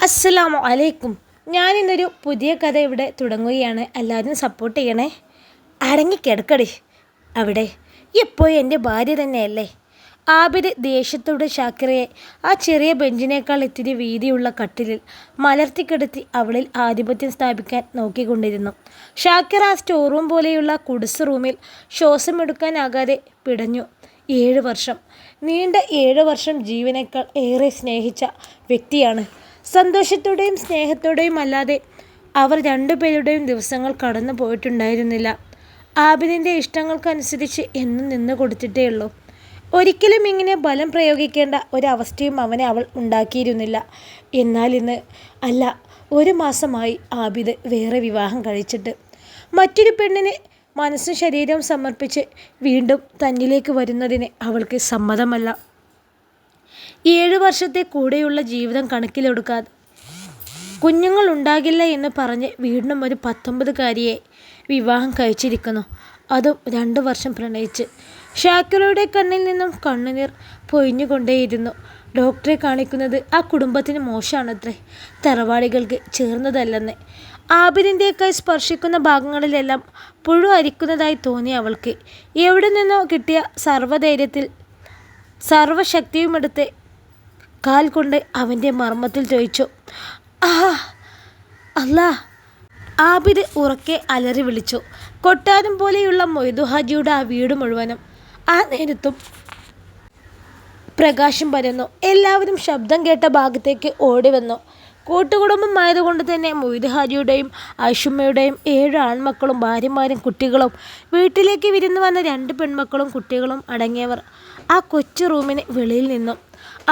അസ്സലാമു അലൈക്കും. ഞാനിന്നൊരു പുതിയ കഥ ഇവിടെ തുടങ്ങുകയാണ്. എല്ലാവരും സപ്പോർട്ട് ചെയ്യണേ. അടങ്ങിക്കിടക്കടി അവിടെ. എപ്പോഴും എൻ്റെ ഭാര്യ തന്നെയല്ലേ? ആബിദ് ദേഷ്യത്തോടെ ഷാക്കിറയെ ആ ചെറിയ ബെഞ്ചിനേക്കാൾ ഇത്തിരി വീതിയുള്ള കട്ടിലിൽ മലർത്തിക്കിടത്തി അവളിൽ ആധിപത്യം സ്ഥാപിക്കാൻ നോക്കിക്കൊണ്ടിരുന്നു. ഷാക്കിറ ആ സ്റ്റോർ റൂം പോലെയുള്ള കുടിസ് റൂമിൽ ശ്വാസമെടുക്കാനാകാതെ പിടഞ്ഞു. 7 വർഷം, നീണ്ട 7 വർഷം ജീവനേക്കാൾ ഏറെ സ്നേഹിച്ച വ്യക്തിയാണ്. സന്തോഷത്തോടെയും സ്നേഹത്തോടെയും അല്ലാതെ അവർ രണ്ടുപേരുടെയും ദിവസങ്ങൾ കടന്നു പോയിട്ടുണ്ടായിരുന്നില്ല. ആബിദിൻ്റെ ഇഷ്ടങ്ങൾക്കനുസരിച്ച് എന്നും നിന്ന് കൊടുത്തിട്ടേ ഉള്ളൂ. ഒരിക്കലും ഇങ്ങനെ ബലം പ്രയോഗിക്കേണ്ട ഒരവസ്ഥയും അവൾ ഉണ്ടാക്കിയിരുന്നില്ല. എന്നാൽ ഇന്ന് അല്ല, 1 മാസമായി ആബിദ് വേറെ വിവാഹം കഴിച്ചിട്ട്. മറ്റൊരു പെണ്ണിന് മനസ്സും ശരീരവും സമർപ്പിച്ച് വീണ്ടും തന്നിലേക്ക് വരുന്നതിന് അവൾക്ക് സമ്മതമല്ല. 7 വർഷത്തെ കൂടെയുള്ള ജീവിതം കണക്കിലെടുക്കാതെ കുഞ്ഞുങ്ങൾ ഉണ്ടാകില്ല എന്ന് പറഞ്ഞ് വീണ്ടും ഒരു 19കാരിയെ വിവാഹം കഴിച്ചിരിക്കുന്നു. അതും 2 വർഷം പ്രണയിച്ച്. ഷാക്കിറയുടെ കണ്ണിൽ നിന്നും കണ്ണുനീർ പൊഴിഞ്ഞുകൊണ്ടേയിരുന്നു. ഡോക്ടറെ കാണിക്കുന്നത് ആ കുടുംബത്തിന് മോശമാണത്രേ, തറവാടികൾക്ക് ചേർന്നതല്ലെന്ന്. ആബിദിൻ്റെ കൈ സ്പർശിക്കുന്ന ഭാഗങ്ങളിലെല്ലാം പുഴു അരിക്കുന്നതായി തോന്നി അവൾക്ക്. എവിടെ നിന്നോ കിട്ടിയ സർവ്വധൈര്യത്തിൽ സർവശക്തിയുമെടുത്ത് കാൽ കൊണ്ട് അവൻ്റെ മർമ്മത്തിൽ ചോദിച്ചു, അല്ലാ. ആബിദ് ഉറക്കെ അലറി വിളിച്ചു. കൊട്ടാരം പോലെയുള്ള മൊയ്തു ഹാജിയുടെ ആ വീട് മുഴുവനും ആ നേരത്തും പ്രകാശം പരന്നു. എല്ലാവരും ശബ്ദം കേട്ട ഭാഗത്തേക്ക് ഓടി വന്നു. കൂട്ടുകുടുംബമായതുകൊണ്ട് തന്നെ മൊയ്തു ഹാജിയുടെയും ആയിഷുമ്മയുടെയും 7 ആൺമക്കളും ഭാര്യമാരും കുട്ടികളും വീട്ടിലേക്ക് വിരുന്ന് വന്ന 2 പെൺമക്കളും കുട്ടികളും അടങ്ങിയവർ ആ കൊച്ചു റൂമിന് വെളിയിൽ നിന്നും.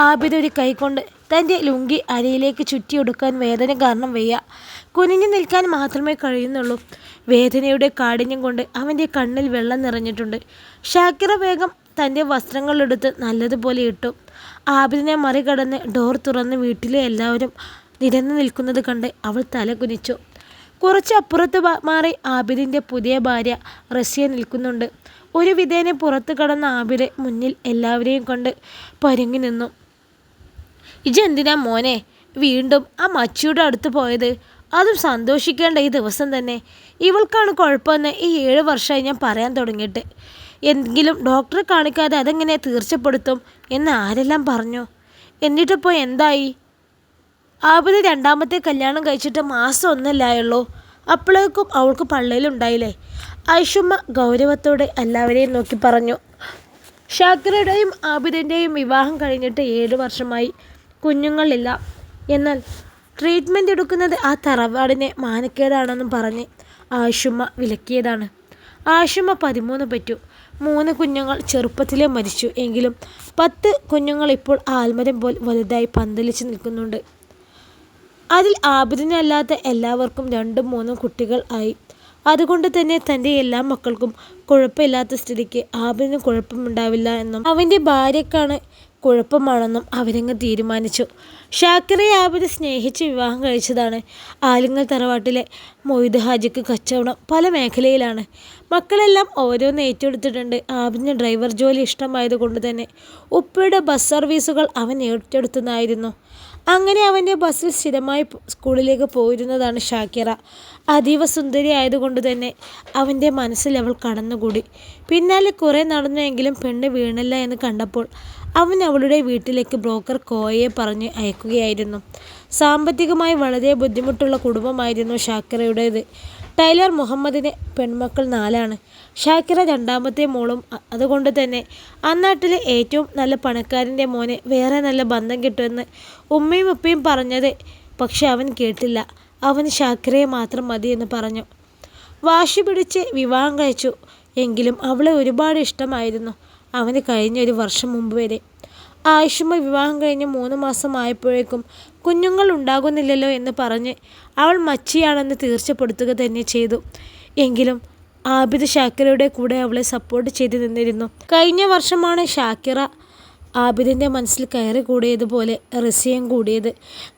ആബിദ് ഒരു കൈകൊണ്ട് തൻ്റെ ലുങ്കി അരയിലേക്ക് ചുറ്റിയൊടുക്കാൻ വേദന കാരണം വയ്യ. കുനിഞ്ഞു നിൽക്കാൻ മാത്രമേ കഴിയുന്നുള്ളൂ. വേദനയുടെ കാഠിന്യം കൊണ്ട് അവൻ്റെ കണ്ണിൽ വെള്ളം നിറഞ്ഞിട്ടുണ്ട്. ഷാക്കിറ വേഗം തൻ്റെ വസ്ത്രങ്ങളെടുത്ത് നല്ലതുപോലെ ഇട്ടു. ആബിദിനെ മറികടന്ന് ഡോർ തുറന്ന് വീട്ടിലെ എല്ലാവരും നിരന്നു നിൽക്കുന്നത് കണ്ട് അവൾ തല കുനിച്ചു. കുറച്ച് അപ്പുറത്ത് മാറി ആബിദിൻ്റെ പുതിയ ഭാര്യ റസിയ നിൽക്കുന്നുണ്ട്. ഒരു വിധേന പുറത്ത് കടന്ന ആബിദ് മുന്നിൽ എല്ലാവരെയും കൊണ്ട് പരുങ്ങി നിന്നു. ഇജെന്തിനാ മോനെ വീണ്ടും ആ മച്ചിയുടെ അടുത്ത് പോയത്? അതും സന്തോഷിക്കേണ്ട ഈ ദിവസം തന്നെ. ഇവൾക്കാണ് കുഴപ്പമെന്ന് ഈ 7 വർഷമായി ഞാൻ പറയാൻ തുടങ്ങിയിട്ട്. എങ്കിലും ഡോക്ടറെ കാണിക്കാതെ അതെങ്ങനെ തീർച്ചപ്പെടുത്തും എന്ന് ആരെല്ലാം പറഞ്ഞു? എന്നിട്ടിപ്പോൾ എന്തായി? ആബിദ് 2ാമത്തെ കല്യാണം കഴിച്ചിട്ട് മാസം 1 അപ്പോഴേക്കും അവൾക്ക് പള്ളയിലുണ്ടായില്ലേ? ആയിഷുമ്മ ഗൗരവത്തോടെ എല്ലാവരെയും നോക്കി പറഞ്ഞു. ഷാക്കിറയുടെയും ആബിദിൻ്റെയും വിവാഹം കഴിഞ്ഞിട്ട് 7 വർഷമായി. കുഞ്ഞുങ്ങളില്ല. എന്നാൽ ട്രീറ്റ്മെൻറ്റ് എടുക്കുന്നത് ആ തറവാടിനെ മാനക്കേടാണെന്നും പറഞ്ഞ് ആയിഷുമ്മ വിലക്കിയതാണ്. ആയിഷുമ്മ 13 പെറ്റു. 3 കുഞ്ഞുങ്ങൾ ചെറുപ്പത്തിലേ മരിച്ചു. എങ്കിലും 10 കുഞ്ഞുങ്ങൾ ഇപ്പോൾ ആൽമരം പോൽ വലുതായി പന്തലിച്ച് നിൽക്കുന്നുണ്ട്. അതിൽ ആബിദിനല്ലാത്ത എല്ലാവർക്കും 2ഉം 3ഉം കുട്ടികൾ ആയി. അതുകൊണ്ട് തന്നെ തൻ്റെ എല്ലാ മക്കൾക്കും കുഴപ്പമില്ലാത്ത സ്ഥിതിക്ക് ആബിദിന് കുഴപ്പമുണ്ടാവില്ല എന്നും അവൻ്റെ ഭാര്യക്കാണ് കുഴപ്പമാണെന്നും അവരങ്ങ് തീരുമാനിച്ചു. ഷാക്കിറയെ ആബിദ് സ്നേഹിച്ച് വിവാഹം കഴിച്ചതാണ്. ആലിങ്ങൽ തറവാട്ടിലെ മൊയ്തു ഹാജിക്ക് കച്ചവടം പല മേഖലയിലാണ്. മക്കളെല്ലാം ഓരോന്ന് ഏറ്റെടുത്തിട്ടുണ്ട്. ആബിദിന് ഡ്രൈവർ ജോലി ഇഷ്ടമായതുകൊണ്ട് തന്നെ ഉപ്പയുടെ ബസ് സർവീസുകൾ അവൻ ഏറ്റെടുത്തതായിരുന്നു. അങ്ങനെ അവൻ്റെ ബസ്സിൽ സ്ഥിരമായി സ്കൂളിലേക്ക് പോയിരുന്നതാണ് ഷാക്കിറ. അതീവ സുന്ദരി ആയതുകൊണ്ട് തന്നെ അവൻ്റെ മനസ്സിൽ അവൾ കടന്നുകൂടി. പിന്നാലെ കുറേ നടന്നുവെങ്കിലും പെണ്ണ് വീണില്ല എന്ന് കണ്ടപ്പോൾ അവൻ അവളുടെ വീട്ടിലേക്ക് ബ്രോക്കർ കോയയെ പറഞ്ഞ് അയക്കുകയായിരുന്നു. സാമ്പത്തികമായി വളരെ ബുദ്ധിമുട്ടുള്ള കുടുംബമായിരുന്നു ഷാക്കിറയുടേത്. ടൈലർ മുഹമ്മദിന് പെൺമക്കൾ 4 ഷാക്കിറ 2ാമത്തെ മോളും. അതുകൊണ്ട് തന്നെ അന്നാട്ടിലെ ഏറ്റവും നല്ല പണക്കാരൻ്റെ മോനെ വേറെ നല്ല ബന്ധം കിട്ടുമെന്ന് ഉമ്മയും ഉപ്പയും പറഞ്ഞത്. പക്ഷെ അവൻ കേട്ടില്ല. അവൻ ഷാക്കിറയെ മാത്രം മതിയെന്ന് പറഞ്ഞു. വാശി പിടിച്ച് വിവാഹം കഴിച്ചു. എങ്കിലും അവളെ ഒരുപാട് ഇഷ്ടമായിരുന്നു അവന് കഴിഞ്ഞ 1 വർഷം മുമ്പ് വരെ. ആയിഷുമ്മ വിവാഹം കഴിഞ്ഞ് 3 മാസം ആയപ്പോഴേക്കും കുഞ്ഞുങ്ങൾ ഉണ്ടാകുന്നില്ലല്ലോ എന്ന് പറഞ്ഞ് അവൾ മച്ചിയാണെന്ന് തീർച്ചപ്പെടുത്തുക തന്നെ ചെയ്തു. എങ്കിലും ആബിദ് ഷാക്കിറയുടെ കൂടെ അവളെ സപ്പോർട്ട് ചെയ്ത് നിന്നിരുന്നു. കഴിഞ്ഞ വർഷമാണ് ഷാക്കിറ ആബിദിൻ്റെ മനസ്സിൽ കയറി കൂടിയതുപോലെ റസിയയും കൂടിയത്.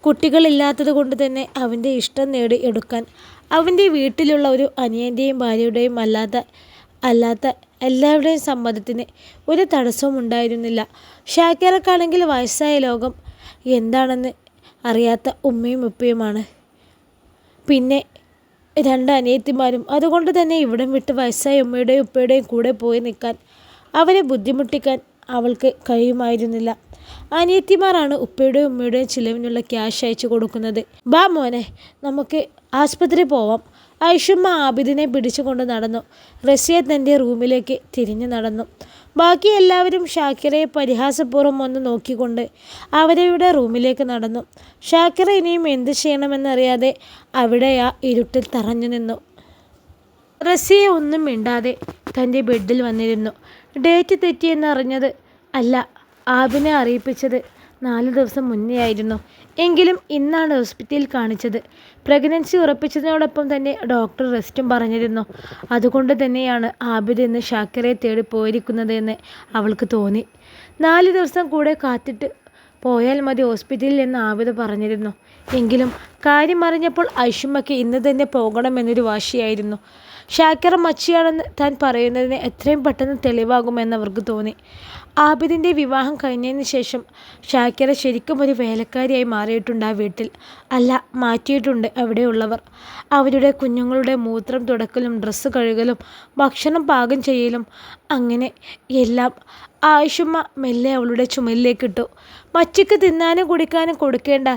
കുട്ടികളില്ലാത്തത് കൊണ്ട് തന്നെ അവൻ്റെ ഇഷ്ടം നേടി എടുക്കാൻ അവൻ്റെ വീട്ടിലുള്ള ഒരു അനിയൻ്റെയും ഭാര്യയുടെയും അല്ലാത്ത എല്ലാവരുടെയും സമ്മതത്തിന് ഒരു തടസ്സവും ഉണ്ടായിരുന്നില്ല. ഷാക്കിറക്കാണെങ്കിൽ വയസ്സായ ലോകം എന്താണെന്ന് അറിയാത്ത ഉമ്മയും ഉപ്പയുമാണ്. പിന്നെ 2 അനിയത്തിമാരും. അതുകൊണ്ട് തന്നെ ഇവിടം വിട്ട് വയസ്സായ ഉമ്മയുടെയും ഉപ്പയുടെയും കൂടെ പോയി നിൽക്കാൻ, അവരെ ബുദ്ധിമുട്ടിക്കാൻ അവൾക്ക് കഴിയുമായിരുന്നില്ല. അനിയത്തിമാരാണ് ഉപ്പയുടെയും ഉമ്മയുടെയും ചിലവിനുള്ള ക്യാഷ് അയച്ചു കൊടുക്കുന്നത്. ബാ മോനെ, നമുക്ക് ആസ്പത്രി പോവാം. ഐഷുമ്മ ആബിദിനെ പിടിച്ചുകൊണ്ട് നടന്നു. റസിയ തൻ്റെ റൂമിലേക്ക് തിരിഞ്ഞു നടന്നു. ബാക്കി എല്ലാവരും ഷാക്കിറയെ പരിഹാസപൂർവ്വം ഒന്ന് നോക്കിക്കൊണ്ട് അവരവരുടെ റൂമിലേക്ക് നടന്നു. ഷാക്കിറ ഇനിയും എന്ത് ചെയ്യണമെന്നറിയാതെ അവിടെ ആ ഇരുട്ടിൽ തറഞ്ഞു നിന്നു. റസിയ ഒന്നും മിണ്ടാതെ തൻ്റെ ബെഡിൽ വന്നിരുന്നു. ഡേറ്റ് തെറ്റിയെന്നറിഞ്ഞത് അല്ല, ആബിനെ അറിയിപ്പിച്ചത് 4 ദിവസം മുന്നേ ആയിരുന്നു. എങ്കിലും ഇന്നാണ് ഹോസ്പിറ്റലിൽ കാണിച്ചത്. പ്രഗ്നൻസി ഉറപ്പിച്ചതിനോടൊപ്പം തന്നെ ഡോക്ടർ റെസ്റ്റും പറഞ്ഞിരുന്നു. അതുകൊണ്ട് തന്നെയാണ് ആബിദ് ഇന്ന് ഷാക്കിറയെ തേടി പോയിരിക്കുന്നത് എന്ന് അവൾക്ക് തോന്നി. 4 ദിവസം കൂടെ കാത്തിട്ട് പോയാൽ മതി ഹോസ്പിറ്റലിൽ എന്ന് ആബിദ് പറഞ്ഞിരുന്നു. എങ്കിലും കാര്യം അറിഞ്ഞപ്പോൾ ഐഷുമ്മയ്ക്ക് ഇന്ന് തന്നെ പോകണമെന്നൊരു വാശിയായിരുന്നു. ഷാക്കിറ മച്ചിയാണെന്ന് താൻ പറയുന്നതിന് എത്രയും പെട്ടെന്ന് തെളിവാകുമെന്ന് അവർക്ക് തോന്നി. ആബിദിൻ്റെ വിവാഹം കഴിഞ്ഞതിന് ശേഷം ഷാക്കിറ ശരിക്കും ഒരു വേലക്കാരിയായി മാറിയിട്ടുണ്ട് ആ വീട്ടിൽ. അല്ല, മാറ്റിയിട്ടുണ്ട് അവിടെയുള്ളവർ. അവരുടെ കുഞ്ഞുങ്ങളുടെ മൂത്രം തുടക്കലും ഡ്രസ്സ് കഴുകലും ഭക്ഷണം പാകം ചെയ്യലും അങ്ങനെ എല്ലാം ആയിഷുമ്മ മെല്ലെ അവളുടെ ചുമലിലേക്കിട്ടു. മച്ചിക്ക് തിന്നാനും കുടിക്കാനും കൊടുക്കേണ്ട,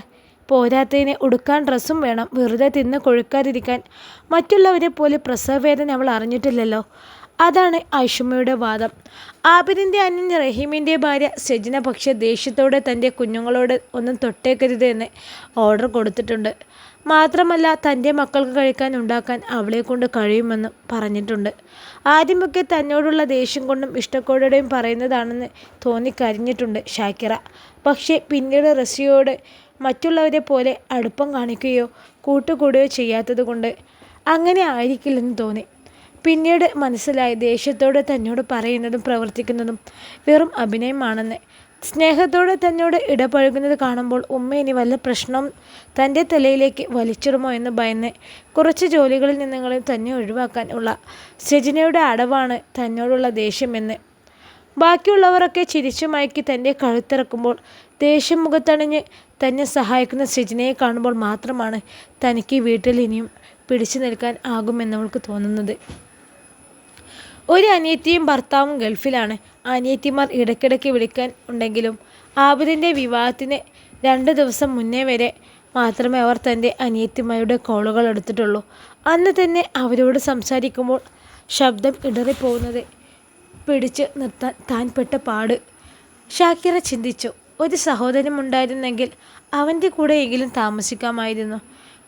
പോരാത്തതിന് ഉടുക്കാൻ ഡ്രസ്സും വേണം. വെറുതെ തിന്ന് കൊഴുക്കാതിരിക്കാൻ മറ്റുള്ളവരെ പോലെ പ്രസവവേദന അവൾ അറിഞ്ഞിട്ടില്ലല്ലോ. അതാണ് ഐഷുമ്മയുടെ വാദം. ആബിദിൻ്റെ അന്യൻ റഹീമിൻ്റെ ഭാര്യ സെജിന പക്ഷേ ദേഷ്യത്തോടെ തൻ്റെ കുഞ്ഞുങ്ങളോട് ഒന്നും തൊട്ടേക്കരുത് എന്ന് ഓർഡർ കൊടുത്തിട്ടുണ്ട്. മാത്രമല്ല തൻ്റെ മക്കൾക്ക് കഴിക്കാൻ ഉണ്ടാക്കാൻ അവളെക്കൊണ്ട് കഴിയുമെന്നും പറഞ്ഞിട്ടുണ്ട്. ആദ്യമൊക്കെ തന്നോടുള്ള ദേഷ്യം കൊണ്ടും ഇഷ്ടക്കേടോടെയും പറയുന്നതാണെന്ന് തോന്നിക്കരിഞ്ഞിട്ടുണ്ട് ഷാക്കിറ. പക്ഷേ പിന്നീട് റസിയോട് മറ്റുള്ളവരെ പോലെ അടുപ്പം കാണിക്കുകയോ കൂട്ടുകൂടുകയോ ചെയ്യാത്തത് കൊണ്ട് അങ്ങനെ ആയിരിക്കില്ലെന്ന് തോന്നി. പിന്നീട് മനസ്സിലായി ദേഷ്യത്തോടെ തന്നോട് പറയുന്നതും പ്രവർത്തിക്കുന്നതും വെറും അഭിനയമാണെന്ന്. സ്നേഹത്തോടെ തന്നോട് ഇടപഴകുന്നത് കാണുമ്പോൾ ഉമ്മ ഇനി വല്ല പ്രശ്നവും തൻ്റെ തലയിലേക്ക് വലിച്ചിടുമോ എന്ന് ഭയന്ന് കുറച്ച് ജോലികളിൽ നിന്നെങ്കിലും തന്നെ ഒഴിവാക്കാൻ ഉള്ള സെജിനയുടെ അടവാണ് തന്നോടുള്ള ദേഷ്യമെന്ന്. ബാക്കിയുള്ളവരൊക്കെ ചിരിച്ചു മയക്കി തൻ്റെ കഴുത്തിറക്കുമ്പോൾ ദേഷ്യം മുഖത്തണിഞ്ഞ് തന്നെ സഹായിക്കുന്ന സെജിനയെ കാണുമ്പോൾ മാത്രമാണ് തനിക്ക് വീട്ടിൽ ഇനിയും പിടിച്ചു നിൽക്കാൻ ആകുമെന്നവൾക്ക് തോന്നുന്നത്. ഒരു അനിയത്തിയും ഭർത്താവും ഗൾഫിലാണ്. അനിയത്തിമാർ ഇടയ്ക്കിടയ്ക്ക് വിളിക്കാൻ ഉണ്ടെങ്കിലും ആബിദിൻ്റെ വിവാഹത്തിന് 2 ദിവസം മുന്നേ വരെ മാത്രമേ അവർ തൻ്റെ അനിയത്തിമാരുടെ കോളുകൾ എടുത്തിട്ടുള്ളൂ. അന്ന് തന്നെ അവരോട് സംസാരിക്കുമ്പോൾ ശബ്ദം ഇടറിപ്പോകുന്നത് പിടിച്ച് നിർത്താൻ താൻ പെട്ട പാട് ഷാക്കിറ ചിന്തിച്ചു. ഒരു സഹോദരനുണ്ടായിരുന്നെങ്കിൽ അവൻ്റെ കൂടെയെങ്കിലും താമസിക്കാമായിരുന്നു.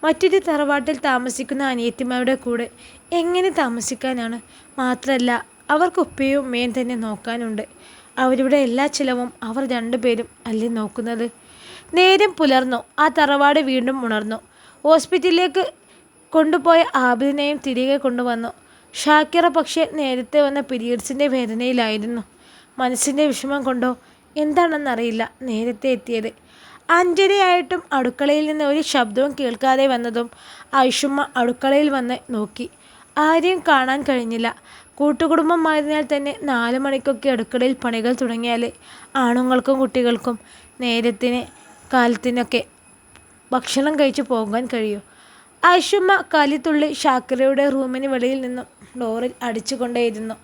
മറ്റൊരു തറവാട്ടിൽ താമസിക്കുന്ന അനിയത്തിമാരുടെ കൂടെ എങ്ങനെ താമസിക്കാനാണ്? മാത്രമല്ല അവർക്ക് ഉപ്പയും ഉമ്മയും തന്നെ നോക്കാനുണ്ട്. അവരുടെ എല്ലാ ചിലവും അവർ 2 പേരും അല്ലേ നോക്കുന്നത്. നേരം പുലർന്നു. ആ തറവാട് വീണ്ടും ഉണർന്നു. ഹോസ്പിറ്റലിലേക്ക് കൊണ്ടുപോയ ആബിദിനെയും തിരികെ കൊണ്ടുവന്നു. ഷാക്കിറ പക്ഷേ നേരത്തെ വന്ന പീരിയഡ്സിൻ്റെ വേദനയിലായിരുന്നു. മനസ്സിൻ്റെ വിഷമം കൊണ്ടോ എന്താണെന്നറിയില്ല നേരത്തെ എത്തിയത്. 5:30 അടുക്കളയിൽ നിന്ന് ഒരു ശബ്ദവും കേൾക്കാതെ വന്നതും ഐഷുമ്മ അടുക്കളയിൽ വന്ന് നോക്കി. ആരെയും കാണാൻ കഴിഞ്ഞില്ല. കൂട്ടുകുടുംബമായതിനാൽ തന്നെ 4 മണിക്കൊക്കെ അടുക്കളയിൽ പണികൾ തുടങ്ങിയാൽ ആണുങ്ങൾക്കും കുട്ടികൾക്കും നേരത്തിന് കാലത്തിനൊക്കെ ഭക്ഷണം കഴിച്ചു പോകാൻ കഴിയൂ. ഐഷുമ്മ കലിത്തുള്ളി ഷാക്കിറയുടെ റൂമിന് വെളിയിൽ നിന്നും ഡോറിൽ അടിച്ചുകൊണ്ടേയിരുന്നു.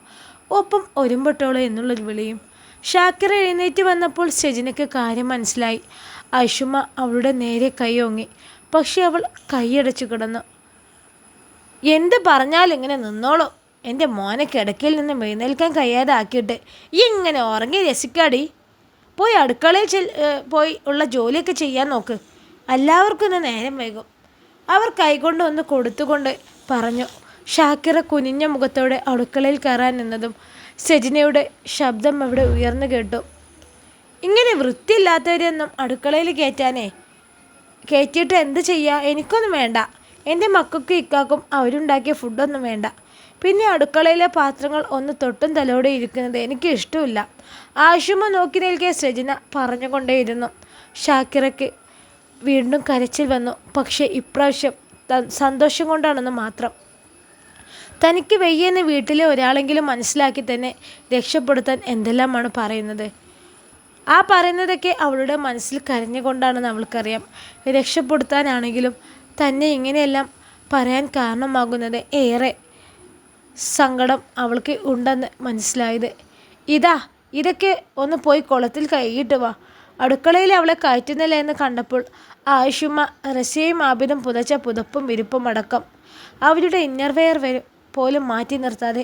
ഒപ്പം ഒരുമ്പെട്ടോളൂ എന്നുള്ളൊരു വിളിയും. ഷാക്കിറ എഴുന്നേറ്റ് വന്നപ്പോൾ സെജിനയ്ക്ക് കാര്യം മനസ്സിലായി. ഐഷുമ്മ അവളുടെ നേരെ കൈയോങ്ങി. പക്ഷെ അവൾ കൈയടച്ചു കിടന്നു. എന്ത് പറഞ്ഞാലും ഇങ്ങനെ നിന്നോളൂ. എൻ്റെ മോനെ കിടക്കയിൽ നിന്ന് എഴുന്നേൽക്കാൻ കഴിയാതെ ആക്കിയിട്ട് ഇങ്ങനെ ഉറങ്ങി രസിക്കാടി. പോയി അടുക്കളയിൽ പോയി ഉള്ള ജോലിയൊക്കെ ചെയ്യാൻ നോക്ക്. എല്ലാവർക്കും ഇന്ന് നേരം വൈകും. അവർ കൈകൊണ്ട് ഒന്ന് കൊടുത്തുകൊണ്ട് പറഞ്ഞു. ഷാക്കിറ കുനിഞ്ഞ മുഖത്തോടെ അടുക്കളയിൽ കയറാൻ നിന്നതും സെജിനയുടെ ശബ്ദം അവിടെ ഉയർന്നു കേട്ടു. ഇങ്ങനെ വൃത്തിയില്ലാത്തവരെയൊന്നും അടുക്കളയിൽ കയറ്റിയിട്ട് എന്ത് ചെയ്യുക? എനിക്കൊന്നും വേണ്ട. എൻ്റെ മക്കൾക്കും ഇക്കാക്കും അവരുണ്ടാക്കിയ ഫുഡൊന്നും വേണ്ട. പിന്നെ അടുക്കളയിലെ പാത്രങ്ങൾ ഒന്ന് തൊട്ടും തലോടെ ഇരിക്കുന്നത് എനിക്ക് ഇഷ്ടമില്ല. ആശുമ നോക്കി നിൽക്കെ സെജിന പറഞ്ഞുകൊണ്ടേയിരുന്നു. ഷാക്കിറയ്ക്ക് വീണ്ടും കരച്ചിൽ വന്നു. പക്ഷേ ഇപ്രാവശ്യം സന്തോഷം കൊണ്ടാണെന്ന് മാത്രം. തനിക്ക് വയ്യെന്ന് വീട്ടിലെ ഒരാളെങ്കിലും മനസ്സിലാക്കി തന്നെ രക്ഷപ്പെടുത്താൻ എന്തെല്ലാമാണ് പറയുന്നത്. ആ പറയുന്നതൊക്കെ അവളുടെ മനസ്സിൽ കരഞ്ഞുകൊണ്ടാണെന്ന് അവൾക്കറിയാം. രക്ഷപ്പെടുത്താനാണെങ്കിലും തന്നെ ഇങ്ങനെയെല്ലാം പറയാൻ കാരണമാകുന്നത് ഏറെ സങ്കടം അവൾക്ക് ഉണ്ടെന്ന് മനസ്സിലായത്. ഇതൊക്കെ ഒന്ന് പോയി കുളത്തിൽ കഴുകിയിട്ട് വാ. അടുക്കളയിൽ അവളെ കയറ്റുന്നില്ല എന്ന് കണ്ടപ്പോൾ ആയിഷുമ്മ റസിയയും ആബിദും പുതച്ച പുതപ്പും വിരിപ്പും അടക്കം അവരുടെ ഇന്നർവെയർ പോലും മാറ്റി നിർത്താതെ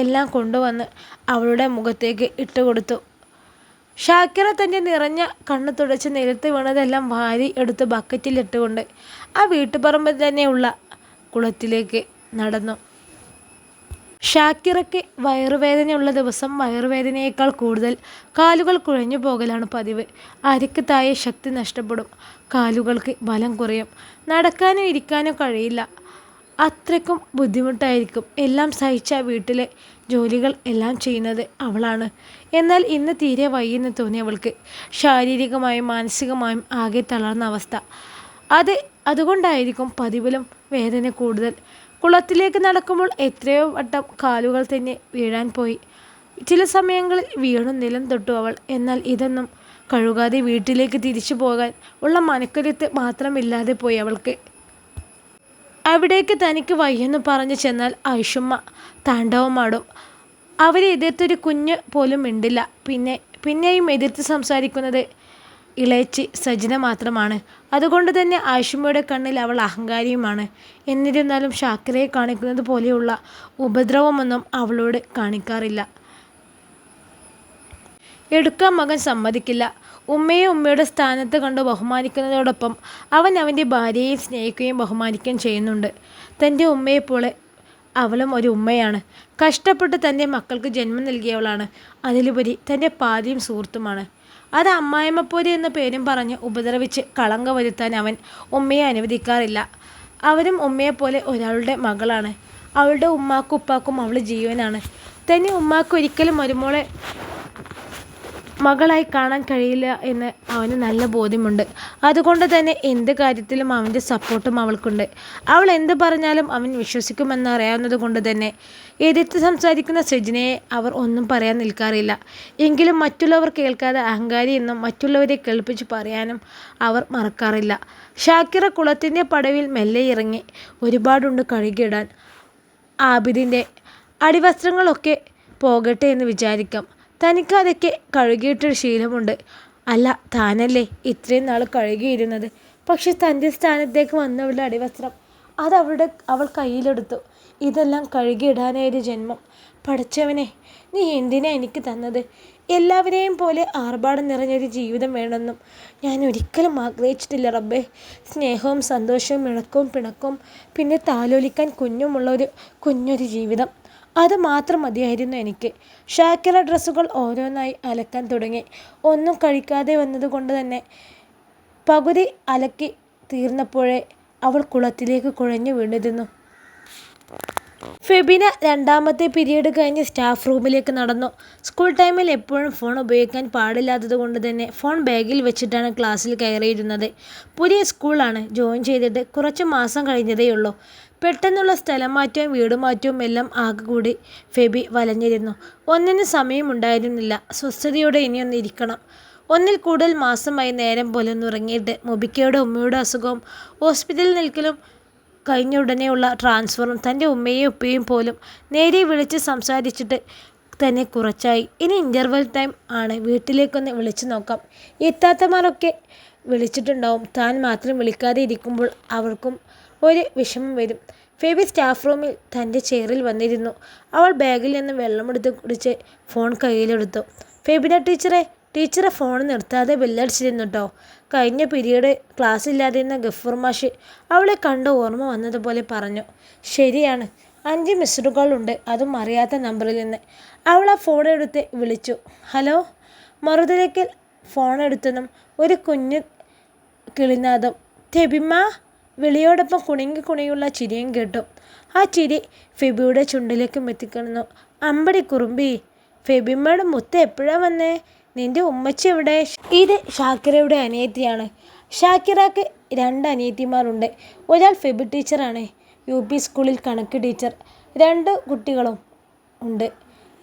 എല്ലാം കൊണ്ടുവന്ന് അവളുടെ മുഖത്തേക്ക് ഇട്ടുകൊടുത്തു. ഷാക്കിറ തൻ്റെ നിറഞ്ഞ കണ്ണ് തുടച്ച് നിലത്ത് വീണതെല്ലാം വാരി എടുത്ത് ബക്കറ്റിലിട്ടുകൊണ്ട് ആ വീട്ടുപറമ്പിൽ തന്നെയുള്ള കുളത്തിലേക്ക് നടന്നു. ഷാക്കിറയ്ക്ക് വയറുവേദനയുള്ള ദിവസം വയറുവേദനയേക്കാൾ കൂടുതൽ കാലുകൾ കുഴഞ്ഞു പോകലാണ് പതിവ്. അരയ്ക്ക് താഴെ ശക്തി നഷ്ടപ്പെടും, കാലുകൾക്ക് ബലം കുറയും, നടക്കാനോ ഇരിക്കാനോ കഴിയില്ല. അത്രയ്ക്കും ബുദ്ധിമുട്ടായിരിക്കും. എല്ലാം സഹിച്ച വീട്ടിലെ ജോലികൾ എല്ലാം ചെയ്യുന്നത് അവളാണ്. എന്നാൽ ഇന്ന് തീരെ വയ്യെന്ന് തോന്നിയവൾക്ക് ശാരീരികമായും മാനസികമായും ആകെ തളർന്ന അവസ്ഥ. അതുകൊണ്ടായിരിക്കും പതിവിലും വേദന കൂടുതൽ. കുളത്തിലേക്ക് നടക്കുമ്പോൾ എത്രയോ വട്ടം കാലുകൾ തന്നെ വീഴാൻ പോയി. ചില സമയങ്ങളിൽ വീണു നിലം തൊട്ടു അവൾ. എന്നാൽ ഇതൊന്നും കഴുകാതെ വീട്ടിലേക്ക് തിരിച്ചു പോകാൻ ഉള്ള മനക്കരുത്ത് മാത്രമില്ലാതെ പോയി അവൾക്ക്. അവിടേക്ക് തനിക്ക് വയ്യെന്ന് പറഞ്ഞു ചെന്നാൽ ആയിഷുമ്മ താണ്ഡവമാടും. അവരെ എതിർത്തൊരു കുഞ്ഞ് പോലും മിണ്ടില്ല. പിന്നെയും എതിർത്ത് സംസാരിക്കുന്നത് ഇളയച്ചി സജിന മാത്രമാണ്. അതുകൊണ്ട് തന്നെ ആയിഷുമ്മയുടെ കണ്ണിൽ അവൾ അഹങ്കാരിയുമാണ്. എന്നിരുന്നാലും ഷാക്കിറയെ കാണിക്കുന്നത് പോലെയുള്ള ഉപദ്രവമൊന്നും അവളോട് കാണിക്കാറില്ല. എടുക്കാൻ മകൻ സമ്മതിക്കില്ല. ഉമ്മയെ ഉമ്മയുടെ സ്ഥാനത്ത് കണ്ട് ബഹുമാനിക്കുന്നതോടൊപ്പം അവൻ അവൻ്റെ ഭാര്യയെ സ്നേഹിക്കുകയും ബഹുമാനിക്കുകയും ചെയ്യുന്നുണ്ട്. തൻ്റെ ഉമ്മയെപ്പോലെ അവളും ഒരു ഉമ്മയാണ്. കഷ്ടപ്പെട്ട് തൻ്റെ മക്കൾക്ക് ജന്മം നൽകിയവളാണ്. അതിലുപരി തൻ്റെ പാതിയും സുഹൃത്തുമാണ്. അത് അമ്മായിമ്മപ്പോര് എന്ന പേരും പറഞ്ഞ് ഉപദ്രവിച്ച് കളങ്ക വരുത്താൻ അവൻ ഉമ്മയെ അനുവദിക്കാറില്ല. അവരും ഉമ്മയെപ്പോലെ ഒരാളുടെ മകളാണ്. അവളുടെ ഉമ്മാക്കും ഉപ്പാക്കും അവൾ ജീവനാണ്. തന്നെ ഉമ്മാക്ക് ഒരിക്കലും മരുമോളെ മകളായി കാണാൻ കഴിയില്ല എന്ന് അവന് നല്ല ബോധ്യമുണ്ട്. അതുകൊണ്ട് തന്നെ എന്ത് കാര്യത്തിലും അവൻ്റെ സപ്പോർട്ടും അവൾക്കുണ്ട്. അവൾ എന്ത് പറഞ്ഞാലും അവൻ വിശ്വസിക്കുമെന്നറിയാവുന്നത് കൊണ്ട് തന്നെ എതിർത്ത് സംസാരിക്കുന്ന സജിനയെ അവർ ഒന്നും പറയാൻ നിൽക്കാറില്ല. എങ്കിലും മറ്റുള്ളവർ കേൾക്കാതെ അഹങ്കാരി എന്നും മറ്റുള്ളവരെ കേൾപ്പിച്ച് പറയാനും അവർ മറക്കാറില്ല. ഷാക്കിറ കുളത്തിൻ്റെ പടവിൽ മെല്ലെ ഇറങ്ങി. ഒരുപാടുണ്ട് കഴുകിയിടാൻ. ആബിദിൻ്റെ അടിവസ്ത്രങ്ങളൊക്കെ പോകട്ടെ എന്ന് വിചാരിക്കാം. തനിക്ക് അതൊക്കെ കഴുകിയിട്ടൊരു ശീലമുണ്ട്. അല്ല, താനല്ലേ ഇത്രയും നാൾ കഴുകിയിരുന്നത്. പക്ഷെ തൻ്റെ സ്ഥാനത്തേക്ക് വന്നവളുടെ അടിവസ്ത്രം അവൾ കയ്യിലെടുത്തു. ഇതെല്ലാം കഴുകിയിടാനായൊരു ജന്മം. പഠിച്ചവനെ, നീ എന്തിനാ എനിക്ക് തന്നത്? എല്ലാവരെയും പോലെ ആർഭാടം നിറഞ്ഞൊരു ജീവിതം വേണമെന്നും ഞാൻ ഒരിക്കലും ആഗ്രഹിച്ചിട്ടില്ല റബ്ബേ. സ്നേഹവും സന്തോഷവും ഇണക്കവും പിണക്കവും പിന്നെ താലോലിക്കാൻ കുഞ്ഞുമുള്ള കുഞ്ഞൊരു ജീവിതം, അത് മാത്രം മതിയായിരുന്നു എനിക്ക്. ഷാക്കിറ ഡ്രസ്സുകൾ ഓരോന്നായി അലക്കാൻ തുടങ്ങി. ഒന്നും കഴിക്കാതെ വന്നതുകൊണ്ട് തന്നെ പകുതി അലക്കി തീർന്നപ്പോഴേ അവൾ കുളത്തിലേക്ക് കുഴഞ്ഞു വീണിരുന്നു. ഫെബിന രണ്ടാമത്തെ പീരീഡ് കഴിഞ്ഞ് സ്റ്റാഫ് റൂമിലേക്ക് നടന്നു. സ്കൂൾ ടൈമിൽ എപ്പോഴും ഫോൺ ഉപയോഗിക്കാൻ പാടില്ലാത്തത് കൊണ്ട് തന്നെ ഫോൺ ബാഗിൽ വെച്ചിട്ടാണ് ക്ലാസ്സിൽ കയറിയിരുന്നത്. പുതിയ സ്കൂളാണ്. ജോയിൻ ചെയ്തിട്ട് കുറച്ച് മാസം കഴിഞ്ഞതേയുള്ളൂ. പെട്ടെന്നുള്ള സ്ഥലം മാറ്റവും വീടുമാറ്റവും എല്ലാം ആകെ കൂടി ഫെബി വലഞ്ഞിരുന്നു. ഒന്നിനും സമയമുണ്ടായിരുന്നില്ല. സ്വസ്ഥതയോടെ ഇനിയൊന്ന് ഇരിക്കണം. ഒന്നിൽ കൂടുതൽ മാസമായി നേരം പോലെ ഒന്ന് ഉറങ്ങിയിട്ട്. മുബിക്കയുടെ ഉമ്മയുടെ അസുഖവും ഹോസ്പിറ്റലിൽ നിൽക്കലും കഴിഞ്ഞ ഉടനെയുള്ള ട്രാൻസ്ഫറും തൻ്റെ ഉമ്മയും ഉപ്പയും പോലും നേരെ വിളിച്ച് സംസാരിച്ചിട്ട് തന്നെ കുറച്ചായി. ഇനി ഇൻ്റർവെൽ ടൈം ആണ്. വീട്ടിലേക്കൊന്ന് വിളിച്ചു നോക്കാം. ഇത്താത്തമാരൊക്കെ വിളിച്ചിട്ടുണ്ടാവും. താൻ മാത്രം വിളിക്കാതെ ഇരിക്കുമ്പോൾ അവർക്കും ഒരു വിഷമം വരും. ഫെബി സ്റ്റാഫ് റൂമിൽ തൻ്റെ ചെയറിൽ വന്നിരുന്നു. അവൾ ബാഗിൽ നിന്ന് വെള്ളമെടുത്ത് കുടിച്ച് ഫോൺ കയ്യിലെടുത്തു. ഫെബിന ടീച്ചറെ ഫോൺ നിർത്താതെ ബെല്ലടിച്ചിരുന്നു കേട്ടോ. കഴിഞ്ഞ പീരീഡ് ക്ലാസ് ഇല്ലാതിരുന്ന ഗഫൂർ മാഷ് അവളെ കണ്ട് ഓർമ്മ വന്നതുപോലെ പറഞ്ഞു. ശരിയാണ്, 5 മിസ്ഡ് കോൾ ഉണ്ട്, അതും അറിയാത്ത നമ്പറിൽ നിന്ന്. അവൾ ആ ഫോൺ എടുത്ത് വിളിച്ചു. ഹലോ. മറുതിരക്കിൽ ഫോൺ എടുത്തതും ഒരു കുഞ്ഞു കിളിനാദം. തെബിമ്മ. വിളിയോടൊപ്പം കുണിയുള്ള ചിരിയും കേട്ടു. ആ ചിരി ഫെബിയുടെ ചുണ്ടിലേക്കും എത്തിക്കുന്നു. അമ്പടി കുറുമ്പി, ഫെബിമ്മയുടെ മുത്ത് എപ്പോഴാ വന്നേ? നിന്റെ ഉമ്മച്ചി എവിടെ? ഇത് ഷാക്കിറയുടെ അനിയത്തിയാണ്. ഷാക്കിറക്ക് 2 അനിയത്തിമാരുണ്ട്. ഒരാൾ ഫെബി ടീച്ചറാണ്, UP സ്കൂളിൽ കണക്ക് ടീച്ചർ. 2 കുട്ടികളും ഉണ്ട്.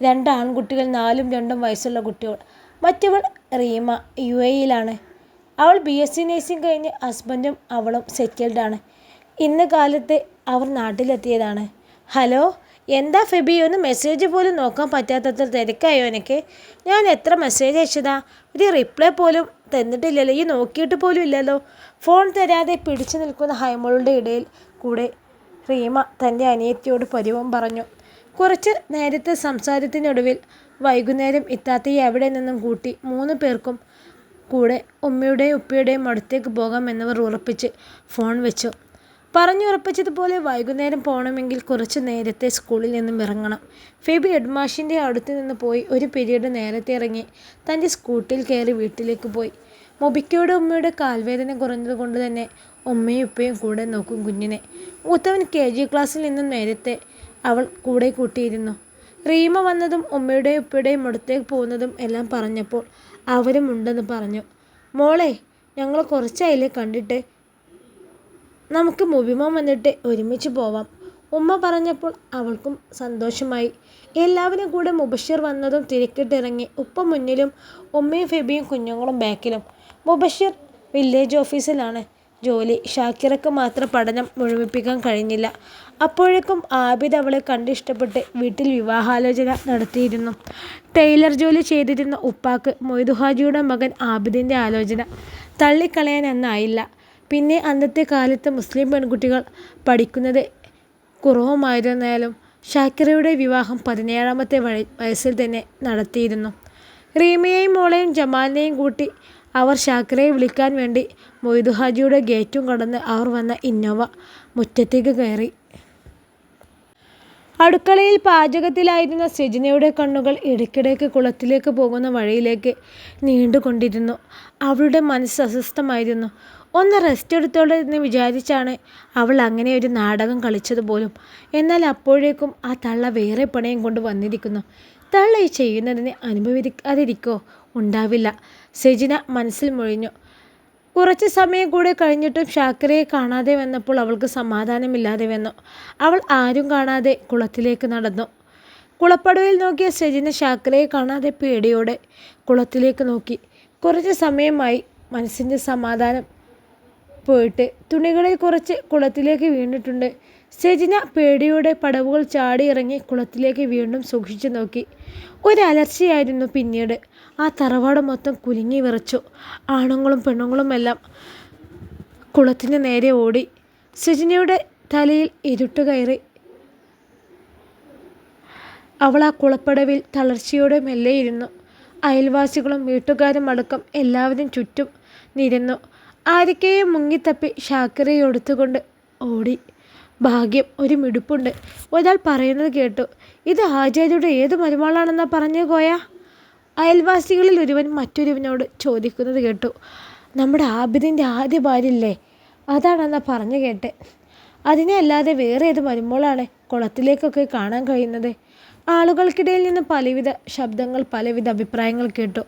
2 ആൺകുട്ടികൾ, 4ഉം 2ഉം വയസ്സുള്ള കുട്ടികൾ. മറ്റവൾ റീമ UAE-യിലാണ്. അവൾ BSc നഴ്സിംഗ് കഴിഞ്ഞ് ഹസ്ബൻഡും അവളും സെറ്റിൽഡാണ്. ഇന്ന് കാലത്ത് അവർ നാട്ടിലെത്തിയതാണ്. ഹലോ, എന്താ ഫെബി, ഒന്ന് മെസ്സേജ് പോലും നോക്കാൻ പറ്റാത്തത്ര തിരക്കായോ എനിക്ക്? ഞാൻ എത്ര മെസ്സേജ് അയച്ചതാ, ഒരു റിപ്ലൈ പോലും തന്നിട്ടില്ലല്ലോ, ഈ നോക്കിയിട്ട് പോലും ഇല്ലല്ലോ. ഫോൺ തരാതെ പിടിച്ചു നിൽക്കുന്ന ഹൈമളുടെ ഇടയിൽ കൂടെ റീമ തൻ്റെ അനിയത്തിയോട് പരിവം പറഞ്ഞു. കുറച്ച് നേരത്തെ സംസാരത്തിനൊടുവിൽ വൈകുന്നേരം ഇത്താത്തയെ അവിടെ നിന്നും കൂട്ടി 3 പേർക്കും കൂടെ ഉമ്മയുടെയും ഉപ്പയുടെയും അടുത്തേക്ക് പോകാമെന്നവർ ഉറപ്പിച്ച് ഫോൺ വെച്ചു. പറഞ്ഞുറപ്പിച്ചതുപോലെ വൈകുന്നേരം പോകണമെങ്കിൽ കുറച്ച് നേരത്തെ സ്കൂളിൽ നിന്നും ഇറങ്ങണം. ഫെബി ഹെഡ്മാഷിൻ്റെ അടുത്ത് നിന്ന് പോയി ഒരു പീരീഡ് നേരത്തെ ഇറങ്ങി തൻ്റെ സ്കൂട്ടിയിൽ കയറി വീട്ടിലേക്ക് പോയി. മൊബിക്കയുടെ ഉമ്മയുടെ കാൽവേദന കുറഞ്ഞത് കൊണ്ട് തന്നെ ഉമ്മയും ഉപ്പയും കൂടെ നോക്കും കുഞ്ഞിനെ. മൂത്തവൻ KG ക്ലാസ്സിൽ നിന്നും നേരത്തെ അവൾ കൂടെ കൂട്ടിയിരുന്നു. റീമ വന്നതും ഉമ്മയുടെയും ഉപ്പയുടെയും അടുത്തേക്ക് പോകുന്നതും എല്ലാം പറഞ്ഞപ്പോൾ അവരും ഉണ്ടെന്ന് പറഞ്ഞു. മോളെ, ഞങ്ങൾ കുറച്ചായില്ലേ കണ്ടിട്ട്, നമുക്ക് മുബിമോൻ വന്നിട്ട് ഒരുമിച്ച് പോവാം. ഉമ്മ പറഞ്ഞപ്പോൾ അവൾക്കും സന്തോഷമായി. എല്ലാവരും കൂടെ മുബഷിർ വന്നതും തിരക്കിട്ടിറങ്ങി. ഉപ്പ മുന്നിലും ഉമ്മയും ഫെബിയും കുഞ്ഞുങ്ങളും ബാക്കിലും. മുബഷിർ വില്ലേജ് ഓഫീസിലാണ് ജോലി. ഷാക്കിറക്ക് മാത്രം പഠനം മുഴുമിപ്പിക്കാൻ കഴിഞ്ഞില്ല. അപ്പോഴേക്കും ആബിദ് അവളെ കണ്ടിഷ്ടപ്പെട്ട് വീട്ടിൽ വിവാഹാലോചന നടത്തിയിരുന്നു. ടൈലർ ജോലി ചെയ്തിരുന്ന ഉപ്പാക്ക് മൊയ്തുഹാജിയുടെ മകൻ ആബിദിൻ്റെ ആലോചന തള്ളിക്കളയാൻ അന്നായില്ല. പിന്നെ അന്നത്തെ കാലത്ത് മുസ്ലിം പെൺകുട്ടികൾ പഠിക്കുന്നത് കുറവുമായിരുന്നാലും ഷാക്കിറയുടെ വിവാഹം 17ാമത്തെ വയസ്സിൽ തന്നെ നടത്തിയിരുന്നു. റീമയെയും മോളെയും ജമാലിനെയും കൂട്ടി അവർ ഷാക്കിറയെ വിളിക്കാൻ വേണ്ടി മൊയ്തുഹാജിയുടെ ഗേറ്റും കടന്ന് അവർ വന്ന ഇന്നോവ മുറ്റത്തേക്ക് കയറി. അടുക്കളയിൽ പാചകത്തിലായിരുന്ന സെജിനയുടെ കണ്ണുകൾ ഇടയ്ക്കിടയ്ക്ക് കുളത്തിലേക്ക് പോകുന്ന വഴിയിലേക്ക് നീണ്ടുകൊണ്ടിരുന്നു. അവളുടെ മനസ്സ് അസ്വസ്ഥമായിരുന്നു. ഒന്ന് റെസ്റ്റ് എടുത്തോളൂ എന്ന് വിചാരിച്ചാണ് അവൾ അങ്ങനെ ഒരു നാടകം കളിച്ചതുപോലും. എന്നാൽ അപ്പോഴേക്കും ആ തള്ള വേറെ പണയും കൊണ്ട് വന്നിരിക്കുന്നു. തള്ള ഈ ചെയ്യുന്നതിന് അനുഭവിക്കാതിരിക്കോ? ഉണ്ടാവില്ല, സെജിന മനസ്സിൽ മൊഴിഞ്ഞു. കുറച്ച് സമയം കൂടെ കഴിഞ്ഞിട്ടും ഷാക്കിറയെ കാണാതെ വന്നപ്പോൾ അവൾക്ക് സമാധാനമില്ലാതെ വന്നു. അവൾ ആരും കാണാതെ കുളത്തിലേക്ക് നടന്നു. കുളപ്പടവിൽ നോക്കിയ സെജിന ഷാക്കിറയെ കാണാതെ പേടിയോടെ കുളത്തിലേക്ക് നോക്കി. കുറച്ച് സമയമായി മനസ്സിൻ്റെ സമാധാനം പോയിട്ട്. തുണികളിൽ കുറച്ച് കുളത്തിലേക്ക് വീണിട്ടുണ്ട്. സെജിന പേടിയോടെ പടവുകൾ ചാടി ഇറങ്ങി കുളത്തിലേക്ക് വീണ്ടും സൂക്ഷിച്ചു നോക്കി. ഒരലർച്ചയായിരുന്നു പിന്നീട്. ആ തറവാട് മൊത്തം കുലുങ്ങി വിറച്ചു. ആണുങ്ങളും പെണ്ണുങ്ങളുമെല്ലാം കുളത്തിന് നേരെ ഓടി. സെജിനയുടെ തലയിൽ ഇരുട്ട് കയറി. അവൾ ആ കുളപ്പടവിൽ തളർച്ചയോടെ മെല്ലെയിരുന്നു. അയൽവാസികളും വീട്ടുകാരും അടക്കം എല്ലാവരും ചുറ്റും നിരന്നു. ആരൊക്കെയും മുങ്ങിത്തപ്പി ഷാക്കിറയെ എടുത്തുകൊണ്ട് ഓടി. ഭാഗ്യം, ഒരു മിടുപ്പുണ്ട്. ഒരാൾ പറയുന്നത് കേട്ടു. ഇത് ഹാജരുടെ ഏത് മരുമകളാണെന്നാ പറഞ്ഞു കോയ? അയൽവാസികളിൽ ഒരുവൻ മറ്റൊരുവനോട് ചോദിക്കുന്നത് കേട്ടു. നമ്മുടെ ആബിദിൻ്റെ ആദ്യ ഭാര്യയില്ലേ, അതാണെന്നാ പറഞ്ഞു കേട്ടെ. അതിനെ അല്ലാതെ വേറെ ഏത് മരുമകളാണ് കുളത്തിലേക്കൊക്കെ കാണാൻ കഴിയുന്നത്? ആളുകൾക്കിടയിൽ നിന്ന് പലവിധ ശബ്ദങ്ങൾ, പലവിധ അഭിപ്രായങ്ങൾ കേട്ടു.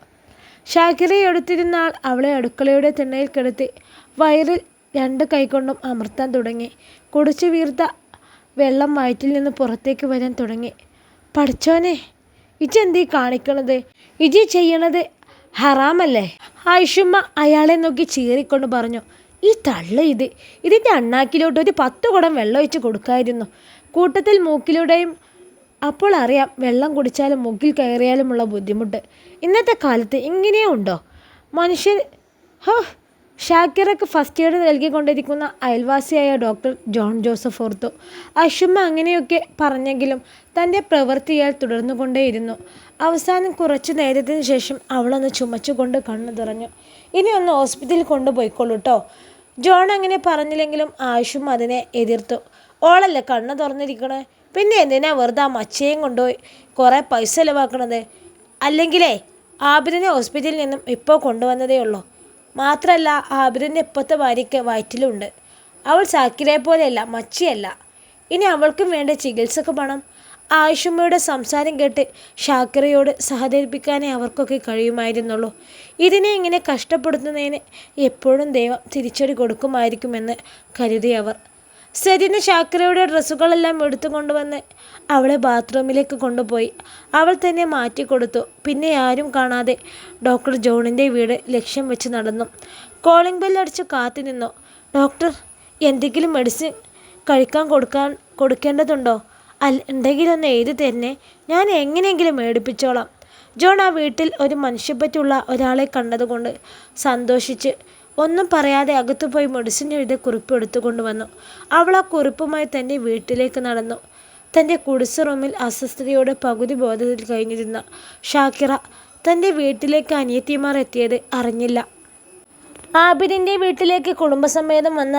ഷാക്കിറയെ എടുത്തിരുന്ന ആൾ അവളെ അടുക്കളയുടെ തിണ്ണയിൽ കിടത്തി വയറിൽ 2 കൈകൊണ്ടും അമർത്താൻ തുടങ്ങി. കുടിച്ചു വീർത്ത വെള്ളം വയറ്റിൽ നിന്ന് പുറത്തേക്ക് വരാൻ തുടങ്ങി. പഠിച്ചോനെ, ഇജെന്തീ കാണിക്കണത്? ഇജി ചെയ്യണത് ഹറാമല്ലേ? ആയിഷുമ്മ അയാളെ നോക്കി ചീറിക്കൊണ്ട് പറഞ്ഞു. ഈ തള്ള ഇതിൻ്റെ അണ്ണാക്കിലോട്ട് ഒരു 10 കുടം വെള്ളം ഒഴിച്ച് കൊടുക്കായിരുന്നു. കൂട്ടത്തിൽ മൂക്കിലൂടെയും. അപ്പോൾ അറിയാം വെള്ളം കുടിച്ചാലും മൂക്കിൽ കയറിയാലുമുള്ള ബുദ്ധിമുട്ട്. ഇന്നത്തെ കാലത്ത് ഇങ്ങനെയേ ഉണ്ടോ മനുഷ്യർ? ഷാക്കിറക്ക് ഫസ്റ്റ് എയ്ഡ് നൽകിക്കൊണ്ടിരിക്കുന്ന അയൽവാസിയായ ഡോക്ടർ ജോൺ ജോസഫ് ഓർത്തു. അഷുമ്മ അങ്ങനെയൊക്കെ പറഞ്ഞെങ്കിലും തൻ്റെ പ്രവൃത്തിയാൽ തുടർന്നുകൊണ്ടേയിരുന്നു. അവസാനം കുറച്ചു നേരത്തിന് ശേഷം അവളൊന്ന് ചുമച്ചുകൊണ്ട് കണ്ണു തുറന്നു. ഇനി ഒന്ന് ഹോസ്പിറ്റലിൽ കൊണ്ടുപോയിക്കോളൂ കേട്ടോ. ജോൺ അങ്ങനെ പറഞ്ഞില്ലെങ്കിലും ആയുഷും അതിനെ എതിർത്തു. ഓളല്ലേ കണ്ണ് തുറന്നിരിക്കണേ, പിന്നെ എന്തിനാ വെറുതെ ആ മച്ചയും കൊണ്ടുപോയി കുറേ പൈസ ചിലവാക്കണത്? അല്ലെങ്കിലേ ആബിദിനെ ഹോസ്പിറ്റലിൽ നിന്നും ഇപ്പോൾ കൊണ്ടുവന്നതേ ഉള്ളൂ. മാത്രമല്ല ആബിദിൻ്റെ ഇപ്പോഴത്തെ ഭാര്യയ്ക്ക് വയറ്റിലുണ്ട്. അവൾ സാക്കിരെ പോലെയല്ല, മച്ചിയല്ല. ഇനി അവൾക്കും വേണ്ട ചികിത്സക്ക് പണം. ആയിഷുമ്മയുടെ സംസാരം കേട്ട് ഷാക്കിറയോട് സഹകരിപ്പിക്കാനേ അവർക്കൊക്കെ കഴിയുമായിരുന്നുള്ളൂ. ഇതിനെ ഇങ്ങനെ കഷ്ടപ്പെടുത്തുന്നതിന് എപ്പോഴും ദൈവം തിരിച്ചടി കൊടുക്കുമായിരിക്കുമെന്ന് കരുതി അവർ. സെരിന് ഷാക്കിറയുടെ ഡ്രസ്സുകളെല്ലാം എടുത്തു കൊണ്ടുവന്ന് അവളെ ബാത്റൂമിലേക്ക് കൊണ്ടുപോയി. അവൾ തന്നെ മാറ്റിക്കൊടുത്തു. പിന്നെ ആരും കാണാതെ ഡോക്ടർ ജോണിൻ്റെ വീട് ലക്ഷ്യം വെച്ച് നടന്നു. കോളിംഗ് ബെല്ലടിച്ച് കാത്തു നിന്നു. ഡോക്ടർ, എന്തെങ്കിലും മെഡിസിൻ കഴിക്കാൻ കൊടുക്കേണ്ടതുണ്ടോ? ഉണ്ടെങ്കിലൊന്ന് എഴുതി തരണേ, ഞാൻ എങ്ങനെയെങ്കിലും മേടിപ്പിച്ചോളാം. ജോൺ ആ വീട്ടിൽ ഒരു മനുഷ്യപ്പറ്റുള്ള ഒരാളെ കണ്ടതുകൊണ്ട് സന്തോഷിച്ച് ഒന്നും പറയാതെ അകത്തുപോയി മെഡിസിൻ എഴുതി കുറിപ്പ് എടുത്തുകൊണ്ട് വന്നു. അവൾ ആ കുറിപ്പുമായി തൻ്റെ വീട്ടിലേക്ക് നടന്നു. തൻ്റെ കുടിസ റൂമിൽ അസ്വസ്ഥതയോടെ പകുതി ബോധത്തിൽ കഴിഞ്ഞിരുന്ന ഷാക്കിറ തൻ്റെ വീട്ടിലേക്ക് അനിയത്തിമാർ എത്തിയത് അറിഞ്ഞില്ല. ആബിദിൻ്റെ വീട്ടിലേക്ക് കുടുംബസമേതം വന്ന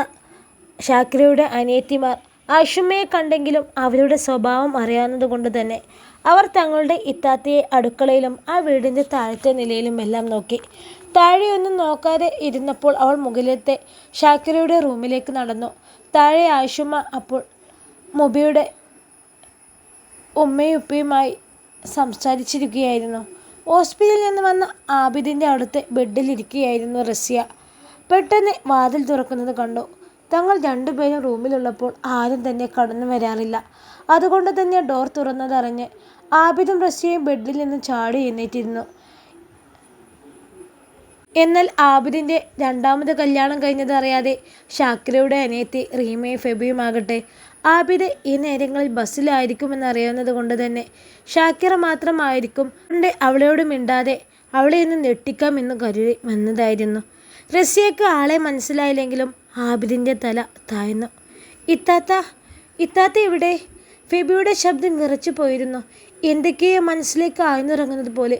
ഷാക്കിറയുടെ അനിയത്തിമാർ ആയിഷമ്മയെ കണ്ടെങ്കിലും അവരുടെ സ്വഭാവം അറിയാവുന്നതുകൊണ്ട് തന്നെ അവർ തങ്ങളുടെ ഇത്താത്തയെ അടുക്കളയിലും ആ വീടിൻ്റെ താഴത്തെ നിലയിലും എല്ലാം നോക്കി. താഴെയൊന്നും നോക്കാതെ ഇരുന്നപ്പോൾ അവൾ മുകളിലത്തെ ഷാക്കിറയുടെ റൂമിലേക്ക് നടന്നു. താഴെ ആയിഷമ്മ അപ്പോൾ മുബിയുടെ ഉമ്മയും ഉപ്പയുമായി സംസാരിച്ചിരിക്കുകയായിരുന്നു. ഹോസ്പിറ്റലിൽ നിന്ന് വന്ന ആബിദിൻ്റെ അടുത്ത് ബെഡിലിരിക്കുകയായിരുന്നു റസിയ. പെട്ടെന്ന് വാതിൽ തുറക്കുന്നത് കണ്ടു. തങ്ങൾ രണ്ടുപേരും റൂമിലുള്ളപ്പോൾ ആരും തന്നെ കടന്നു വരാറില്ല. അതുകൊണ്ട് തന്നെ ഡോർ തുറന്നതറിഞ്ഞ് ആബിദും റസിയയും ബെഡിൽ നിന്ന് ചാടി എഴുന്നേറ്റിരുന്നു. എന്നാൽ ആബിദിൻ്റെ രണ്ടാമത് കല്യാണം കഴിഞ്ഞത് അറിയാതെ ഷാക്കിറയുടെ അനിയത്തി റീമയും ഫെബിയുമാകട്ടെ ആബിദ് ഈ നേരങ്ങളിൽ ബസ്സിലായിരിക്കുമെന്നറിയാവുന്നത് കൊണ്ട് തന്നെ ഷാക്കിറ മാത്രമായിരിക്കും കൊണ്ട് അവളോട് മിണ്ടാതെ അവളെ ഇന്ന് ഞെട്ടിക്കാമെന്ന് കരുതി വന്നതായിരുന്നു. റസിയയ്ക്ക് ആളെ മനസ്സിലായില്ലെങ്കിലും ആബിദിൻ്റെ തല താഴ്ന്നു. ഇത്താത്ത ഇവിടെ? ഫെബിയുടെ ശബ്ദം വിറച്ചു പോയിരുന്നു. എന്തൊക്കെയോ മനസ്സിലേക്ക് ആഴ്ന്നിറങ്ങുന്നത് പോലെ.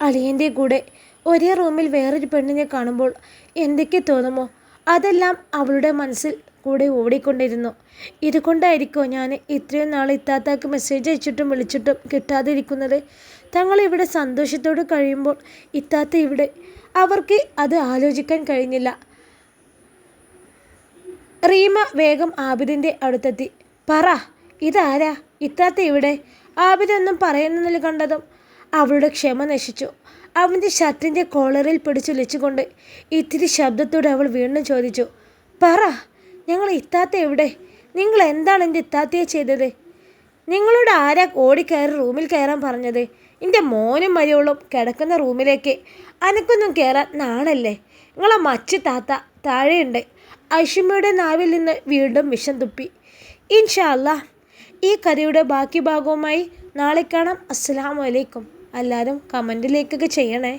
അളിയൻ്റെ കൂടെ ഒരേ റൂമിൽ വേറൊരു പെണ്ണിനെ കാണുമ്പോൾ എന്തൊക്കെ തോന്നുമോ അതെല്ലാം അവളുടെ മനസ്സിൽ കൂടെ ഓടിക്കൊണ്ടിരുന്നു. ഇതുകൊണ്ടായിരിക്കുമോ ഞാൻ ഇത്രയും നാൾ ഇത്താത്താക്ക് മെസ്സേജ് അയച്ചിട്ടും വിളിച്ചിട്ടും കിട്ടാതിരിക്കുന്നത്? തങ്ങളിവിടെ സന്തോഷത്തോടെ കഴിയുമ്പോൾ ഇത്താത്ത ഇവിടെ. അവർക്ക് അത് ആലോചിക്കാൻ കഴിഞ്ഞില്ല. റീമ വേഗം ആബിദിൻ്റെ അടുത്തെത്തി. പറ, ഇതാരാ? ഇത്താത്ത ഇവിടെ? ആബിദൊന്നും പറയുന്നില്ല കണ്ടതും അവളുടെ ക്ഷമ നശിച്ചു. അവൻ്റെ ഷർട്ടിൻ്റെ കോളറിൽ പിടിച്ചുലച്ചുകൊണ്ട് ഇത്തിരി ശബ്ദത്തോടെ അവൾ വീണ്ടും ചോദിച്ചു, പറ, ഞങ്ങൾ ഇത്താത്ത എവിടെ? നിങ്ങൾ എന്താണ് എൻ്റെ ഇത്താത്തയെ ചെയ്തത്? നിങ്ങളോട് ആരാ ഓടിക്കയറി റൂമിൽ കയറാൻ പറഞ്ഞത്? എൻ്റെ മോനും മരിയോളും കിടക്കുന്ന റൂമിലേക്ക് അനക്കൊന്നും കയറാൻ നാണല്ലേ? നിങ്ങളെ മച്ച് താത്ത താഴെയുണ്ട്. ഐഷമ്മയുടെ നാവിൽ നിന്ന് വീണ്ടും വിഷം തുപ്പി. ഇൻഷാ അല്ലാഹ് ഈ കഥയുടെ ബാക്കി ഭാഗവുമായി നാളെ കാണാം. അസ്സലാമു അലൈക്കും. എല്ലാവരും കമൻറ്റിലേക്കൊക്കെ ചെയ്യണേ.